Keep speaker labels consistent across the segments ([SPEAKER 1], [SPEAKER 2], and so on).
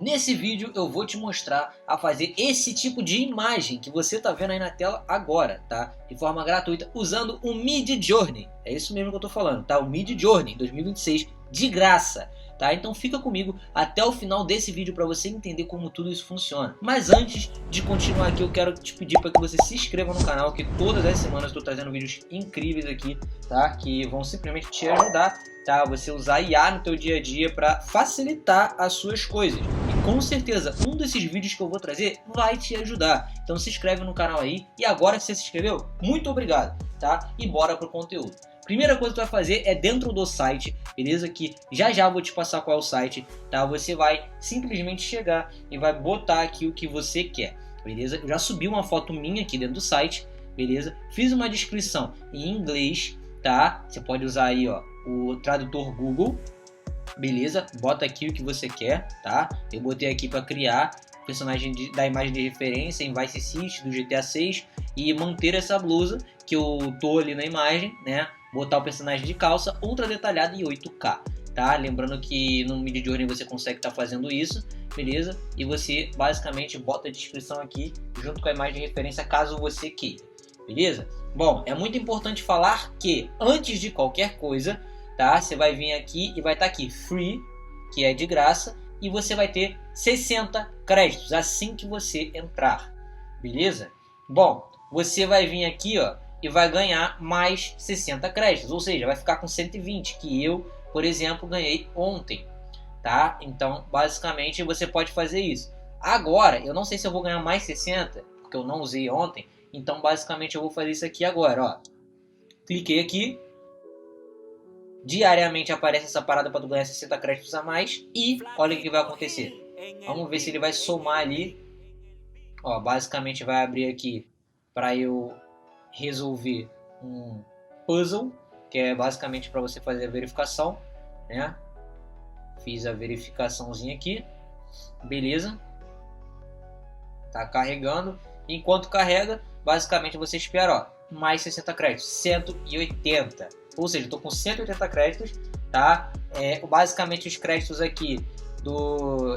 [SPEAKER 1] Nesse vídeo eu vou te mostrar a fazer esse tipo de imagem que você está vendo aí na tela agora, tá? De forma gratuita, usando o Midjourney. É isso mesmo que eu tô falando, tá? O Midjourney 2026 de graça, tá? Então fica comigo até o final desse vídeo para você entender como tudo isso funciona. Mas antes de continuar aqui, eu quero te pedir para que você se inscreva no canal, que todas as semanas eu estou trazendo vídeos incríveis aqui, tá? Que vão simplesmente te ajudar, tá? Você usar IA no teu dia a dia para facilitar as suas coisas. E com certeza, um desses vídeos que eu vou trazer vai te ajudar. Então se inscreve no canal aí. E agora que você se inscreveu, muito obrigado, tá? E bora pro conteúdo. Primeira coisa que tu vai fazer é dentro do site, beleza? Que já vou te passar qual é o site, tá? Você vai simplesmente chegar e vai botar aqui o que você quer, beleza? Eu já subi uma foto minha aqui dentro do site, beleza? Fiz uma descrição em inglês, tá? Você pode usar aí, ó, o tradutor Google, beleza? Bota aqui o que você quer, tá? Eu botei aqui para criar personagem da imagem de referência em Vice City do GTA 6 e manter essa blusa que eu tô ali na imagem, né? Botar o personagem de calça ultra detalhado em 8K, tá? Lembrando que no Midjourney você consegue estar fazendo isso, beleza? E você basicamente bota a descrição aqui junto com a imagem de referência caso você queira, beleza? Bom, é muito importante falar que antes de qualquer coisa, tá? Você vai vir aqui e vai estar aqui free, que é de graça, e você vai ter 60 créditos assim que você entrar, beleza? Bom, você vai vir aqui, ó, e vai ganhar mais 60 créditos, ou seja, vai ficar com 120, que eu, por exemplo, ganhei ontem, tá? Então, basicamente, você pode fazer isso. Agora, eu não sei se eu vou ganhar mais 60, porque eu não usei ontem, então, basicamente, eu vou fazer isso aqui agora, ó. Cliquei aqui, diariamente aparece essa parada para tu ganhar 60 créditos a mais, e olha o que vai acontecer. Vamos ver se ele vai somar ali, ó, basicamente vai abrir aqui para eu resolver um puzzle, que é basicamente para você fazer a verificação, né? Fiz a verificaçãozinha aqui, beleza? Tá carregando. Enquanto carrega, basicamente você espera, ó, mais 60 créditos, 180. Ou seja, eu tô com 180 créditos, tá? Basicamente os créditos aqui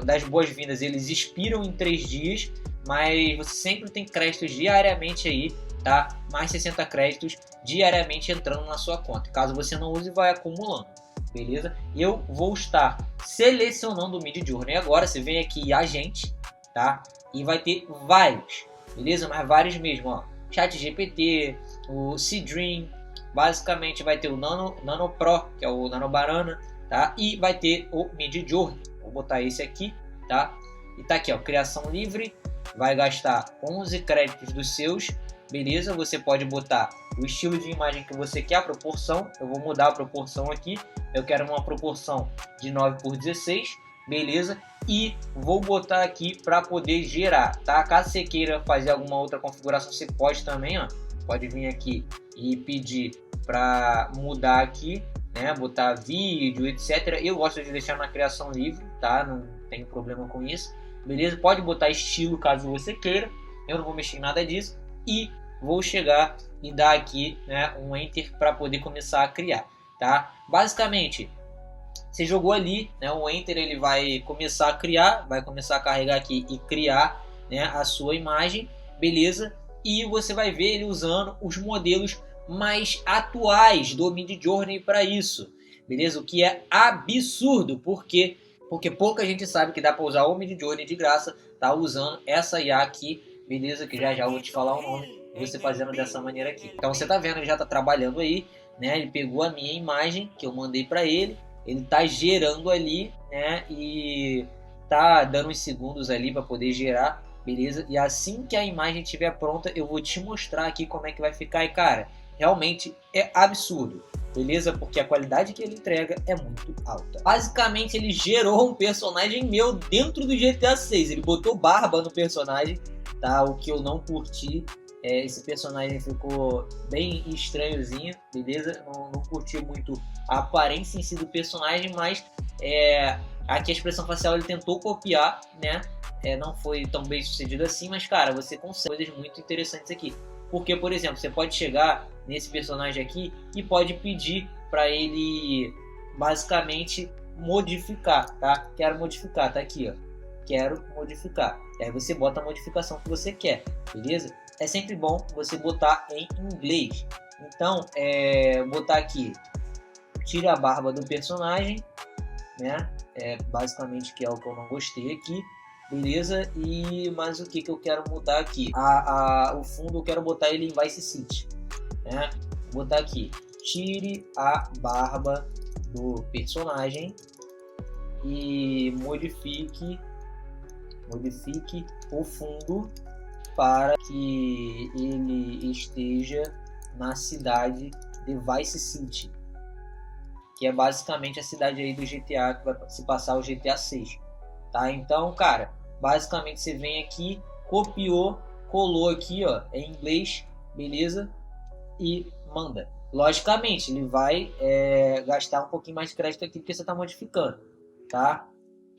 [SPEAKER 1] das boas-vindas, eles expiram em 3 dias, mas você sempre tem créditos diariamente aí, tá? Mais 60 créditos diariamente entrando na sua conta. Caso você não use, vai acumulando, beleza? E eu vou estar selecionando o Midjourney agora. Você vem aqui em agente, tá? E vai ter vários, beleza? Mas vários mesmo, ó. ChatGPT, o Seedream, basicamente vai ter o Nano Pro, que é o Nano Banana, tá? E vai ter o Midjourney. Vou botar esse aqui, tá? E tá aqui, ó, criação livre. Vai gastar 11 créditos dos seus, beleza? Você pode botar o estilo de imagem que você quer, a proporção. Eu vou mudar a proporção aqui. Eu quero uma proporção de 9:16, beleza? E vou botar aqui para poder gerar, tá? Caso você queira fazer alguma outra configuração, você pode também, ó. Pode vir aqui e pedir para mudar aqui, né? Botar vídeo, etc. Eu gosto de deixar na criação livre, tá? Não tenho problema com isso, beleza? Pode botar estilo caso você queira. Eu não vou mexer em nada disso. E vou chegar e dar aqui, né, um Enter para poder começar a criar, tá? Basicamente, você jogou ali, né, o Enter, ele vai começar a criar, vai começar a carregar aqui e criar, né, a sua imagem, beleza? E você vai ver ele usando os modelos mais atuais do Midjourney para isso, beleza? O que é absurdo, porque pouca gente sabe que dá para usar o Midjourney de graça, tá usando essa IA aqui, beleza? Que já eu vou te falar o nome, você fazendo dessa maneira aqui. Então você tá vendo, ele já tá trabalhando aí, né? Ele pegou a minha imagem que eu mandei para ele, ele tá gerando ali, né? E tá dando uns segundos ali para poder gerar, beleza? E assim que a imagem estiver pronta, eu vou te mostrar aqui como é que vai ficar. E cara, realmente é absurdo, beleza? Porque a qualidade que ele entrega é muito alta. Basicamente ele gerou um personagem meu dentro do GTA 6. Ele botou barba no personagem, tá? O que eu não curti. Esse personagem ficou bem estranhozinho, beleza? Não curti muito a aparência em si do personagem, mas aqui a expressão facial ele tentou copiar, né? Não foi tão bem sucedido assim, mas cara, você consegue coisas muito interessantes aqui. Porque, por exemplo, você pode chegar nesse personagem aqui e pode pedir para ele basicamente modificar, tá? Quero modificar, tá aqui, ó. quero modificar. E aí você bota a modificação que você quer, beleza? É sempre bom você botar em inglês. Então, botar aqui, tire a barba do personagem, né? Basicamente que é o que eu não gostei aqui, beleza? E mais o que eu quero mudar aqui? O fundo eu quero botar ele em Vice City, né? Vou botar aqui, tire a barba do personagem e modifique o fundo para que ele esteja na cidade de Vice City, que é basicamente a cidade aí do GTA, que vai se passar o GTA 6, tá? Então, cara, basicamente você vem aqui, copiou, colou aqui, ó, em inglês, beleza? E manda. Logicamente, ele vai gastar um pouquinho mais de crédito aqui porque você está modificando, tá?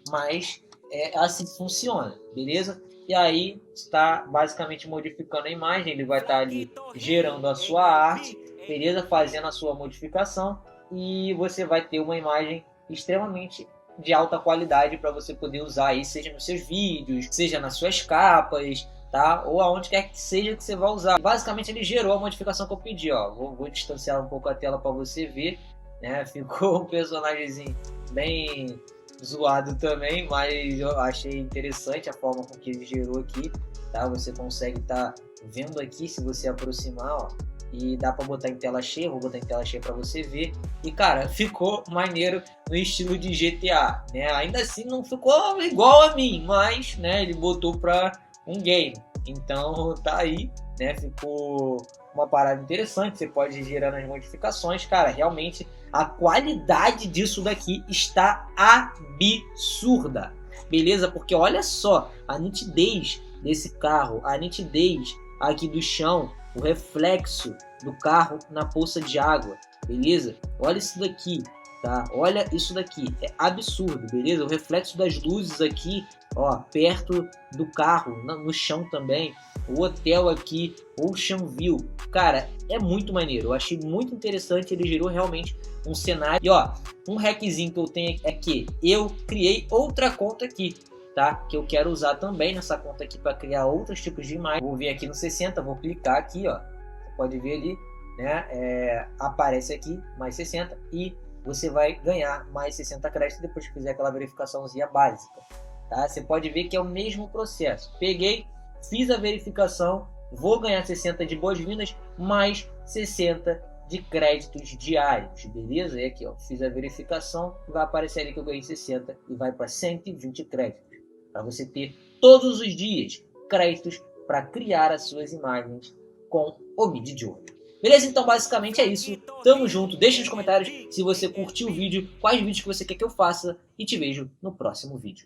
[SPEAKER 1] Mas é assim que funciona, beleza? E aí está basicamente modificando a imagem, ele vai estar ali gerando a sua arte, beleza? Fazendo a sua modificação e você vai ter uma imagem extremamente de alta qualidade para você poder usar aí, seja nos seus vídeos, seja nas suas capas, tá? Ou aonde quer que seja que você vai usar. Basicamente ele gerou a modificação que eu pedi, ó. Vou distanciar um pouco a tela para você ver, né? Ficou um personagemzinho bem zoado também, mas eu achei interessante a forma com que ele gerou aqui, tá? Você consegue estar vendo aqui se você aproximar, ó. E dá para botar em tela cheia, vou botar em tela cheia para você ver. E cara, ficou maneiro no estilo de GTA, né? Ainda assim não ficou igual a mim, mas, né, ele botou para um game. Então tá aí, né? Ficou uma parada interessante. Você pode ir gerando as modificações. Cara, realmente a qualidade disso daqui está absurda, beleza? Porque olha só a nitidez desse carro, a nitidez aqui do chão, o reflexo do carro na poça de água, beleza? Olha isso daqui, tá? Olha isso daqui, é absurdo, beleza? O reflexo das luzes aqui, ó, perto do carro, no chão também, o hotel aqui, Ocean View, cara, é muito maneiro, eu achei muito interessante, ele gerou realmente um cenário. E ó, um hackzinho que eu tenho é que eu criei outra conta aqui, tá? Que eu quero usar também nessa conta aqui para criar outros tipos de imagem. Vou vir aqui no 60, vou clicar aqui, ó, você pode ver ali, né? Aparece aqui mais 60 e você vai ganhar mais 60 créditos depois que fizer aquela verificaçãozinha básica, tá? Você pode ver que é o mesmo processo. Peguei, fiz a verificação, vou ganhar 60 de boas-vindas, mais 60 de créditos diários, beleza? E aqui, ó, fiz a verificação, vai aparecer ali que eu ganhei 60 e vai para 120 créditos, para você ter todos os dias créditos para criar as suas imagens com o Midjourney. Beleza? Então basicamente é isso. Tamo junto. Deixa nos comentários se você curtiu o vídeo, quais vídeos que você quer que eu faça e te vejo no próximo vídeo.